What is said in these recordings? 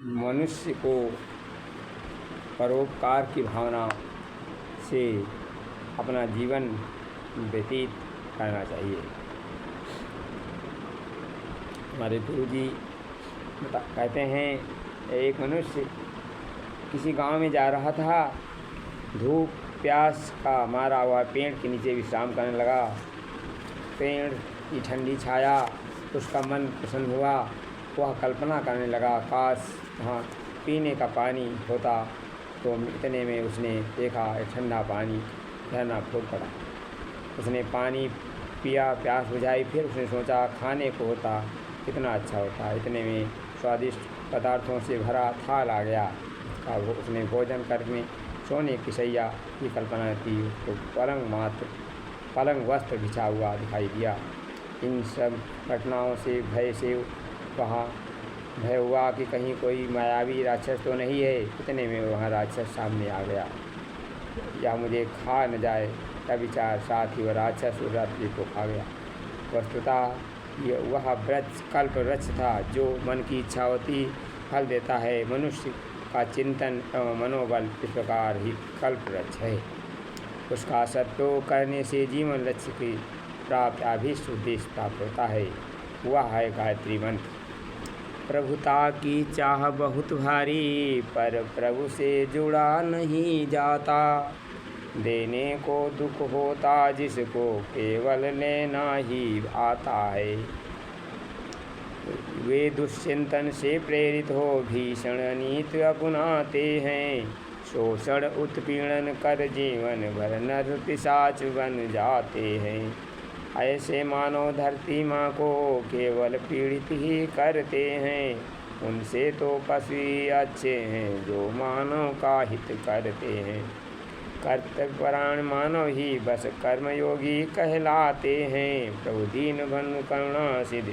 मनुष्य को परोपकार की भावना से अपना जीवन व्यतीत करना चाहिए। हमारे गुरुजी कहते हैं, एक मनुष्य किसी गांव में जा रहा था, धूप प्यास का मारा हुआ पेड़ के नीचे विश्राम करने लगा। पेड़ की ठंडी छाया उसका मन प्रसन्न हुआ। वह कल्पना करने लगा, काश वहाँ पीने का पानी होता। तो इतने में उसने देखा ठंडा पानी झरना फूट पड़ा। उसने पानी पिया, प्यास बुझाई। फिर उसने सोचा, खाने को होता कितना अच्छा होता। इतने में स्वादिष्ट पदार्थों से भरा थाल आ गया। उसने भोजन करके सोने की शैया की कल्पना की। उसको पलंग वस्त्र बिछा हुआ दिखाई दिया। इन सब घटनाओं से वहाँ भय हुआ कि कहीं कोई मायावी राक्षस तो नहीं है। इतने में वहाँ राक्षस सामने आ गया, या मुझे खा न जाए का विचार साथ ही वह राक्षस उस रात्रि को खा गया। वस्तुतः वह वृक्ष कल्प वृक्ष था, जो मन की इच्छा होती फल देता है। मनुष्य का चिंतन एवं मनोबल इस प्रकार ही कल्प वृक्ष है। उसका सत्योग करने से जीवन लक्ष्य की प्राप्त अभीष्ट उद्देश्य प्राप्त होता है। वह है गायत्री मंत्र। प्रभुता की चाह बहुत भारी, पर प्रभु से जुड़ा नहीं जाता। देने को दुख होता जिसको केवल लेना ही आता है। वे दुश्चिंतन से प्रेरित हो भीषण नीति अपनाते हैं। शोषण उत्पीड़न कर जीवन भर नर पिशाच बन जाते हैं। ऐसे मानव धरती माँ को केवल पीड़ित ही करते हैं। उनसे तो पशु ही अच्छे हैं, जो मानव का हित करते हैं। कर्तव्यपरायण मानव ही बस कर्मयोगी कहलाते हैं। प्रभु दीन बंधु करुणा सिद्ध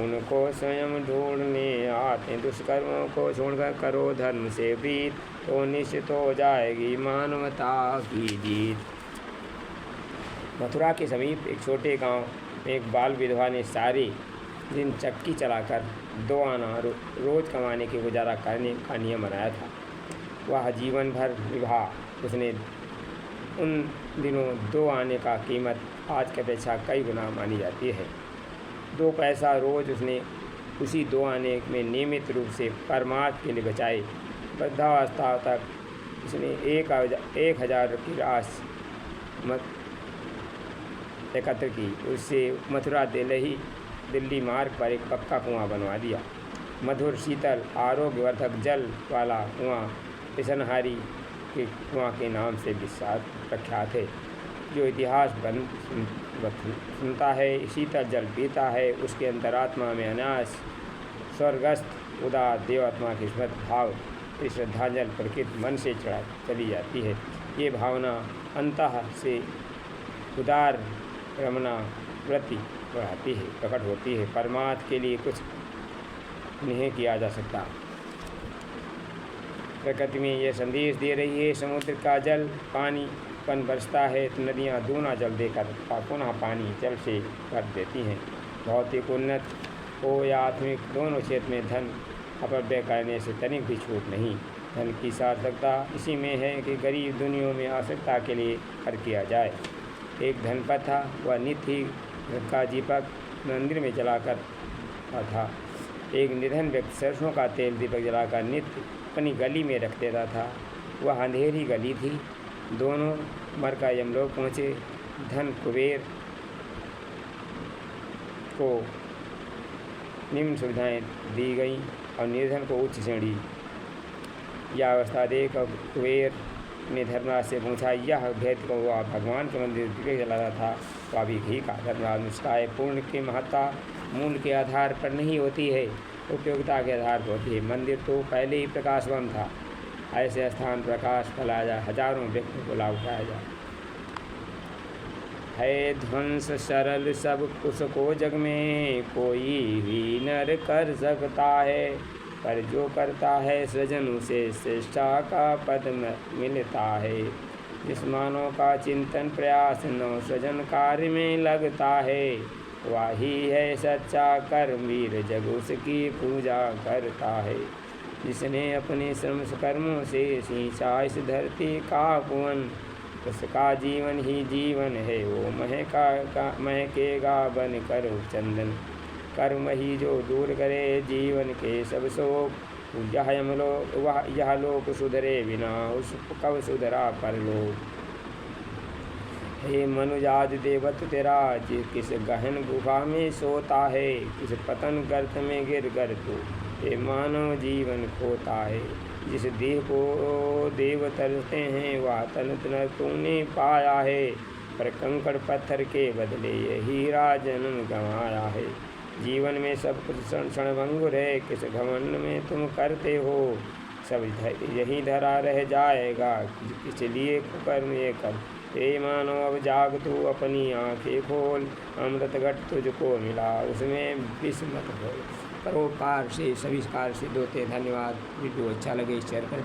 उनको स्वयं ढूंढने आते। दुष्कर्मों को छोड़कर करो धर्म से प्रीत, तो निश्चित हो जाएगी मानवता की जीत। मथुरा के समीप एक छोटे गांव में एक बाल विधवा ने सारे दिन चक्की चलाकर 2 आना रोज कमाने के गुजारा करने का नियम बनाया था। वह जीवन भर निभा। उसने उन दिनों 2 आने का कीमत आज की अपेक्षा कई गुना मानी जाती है। 2 पैसा रोज उसने उसी 2 आने में नियमित रूप से परमार्थ के लिए बचाए। वृद्धावस्था तक उसने 1000 की राशि एकत्र की। उससे मथुरा दिल्ली मार्ग पर एक पक्का कुआं बनवा दिया। मधुर शीतल आरोग्यवर्धक जल वाला कुआं पिसनहारी के कुआं के नाम से प्रख्यात है। जो इतिहास सुनता है, शीतल जल पीता है, उसके अंतरात्मा में अनायास स्वर्गस्थ उदार देवात्मा की स्मृत भाव की श्रद्धांजलि प्रकृत मन से चली जाती है। ये भावना अंतः से उदार रमना वृत्ति बढ़ाती है, प्रकट होती है। परमात्मा के लिए कुछ नहीं किया जा सकता। प्रकृति में यह संदेश दे रही है, समुद्र का जल पानी पन बरसता है तो नदियाँ दूना जल देकर पुनः पानी जल से भर देती हैं। भौतिक उन्नत हो या आत्मिक, दोनों क्षेत्र में धन अपव्यय करने से तनिक भी छूट नहीं। धन की सार्थकता इसी में है कि गरीब दुनिया में आवश्यकता के लिए खर्च किया जाए। एक धनपत था, वह नित्य ही घर का दीपक मंदिर में जलाकर था। एक निधन व्यक्ति सरसों का तेल दीपक जलाकर नित्य अपनी गली में रख देता था। वह अंधेरी गली थी। दोनों मरकर यमलोक पहुँचे। धन कुबेर को निम्न सुविधाएं दी गई और निर्धन को उच्च श्रेणी। यह अवस्था देख कुबेर ने धर्मराज से पूछा, यह भेद को वह भगवान के मंदिर दीपक जलाता था, वह भी घी का। धर्मराज मुस्काए, पूर्ण की महत्ता मूल के आधार पर नहीं होती है, उपयोगिता के आधार पर होती है। मंदिर तो पहले ही प्रकाशवान था। ऐसे स्थान प्रकाश फैलाया जाए, हजारों व्यक्तियों को लाभ उठाया जाए। है ध्वंस सरल सब कुछ को जग में, कोई भी नर कर सकता है। पर जो करता है सृजन उसे श्रेष्ठा का पद मिलता है। जिस मानव का चिंतन प्रयास नव सृजन कार्य में लगता है, वही है सच्चा कर्मवीर, जग उसकी पूजा करता है। जिसने अपने श्रम कर्मों से सींचा इस धरती का पुवन, उसका जीवन ही जीवन है, वो महकेगा बन कर चंदन। कर्म ही जो दूर करे जीवन के सब शोक, यह लोक सुधरे बिना उस कब सुधरा परलोक। हे मनुजाद देवत तेरा किस गहन गुफा में सोता है, किस पतन गर्त में गिर कर तू ये मानव जीवन खोता है। जिस देह को देव तरसते हैं वह तन तूने पाया है, पर कंकड़ पत्थर के बदले ये हीरा जन्म गंवाया है। जीवन में सब कुछ क्षणभंगुर है, किस घमंड में तुम करते हो, सब यही धरा रह जाएगा, किस लिए कुकर्म ये कर। हे मानो अब जाग तू अपनी आंखें खोल, अमृत घट तुझको मिला उसमें विष मत घोल। परोपकार से सभी कार से दोते धन्यवाद। वीडियो अच्छा लगे शेयर कर।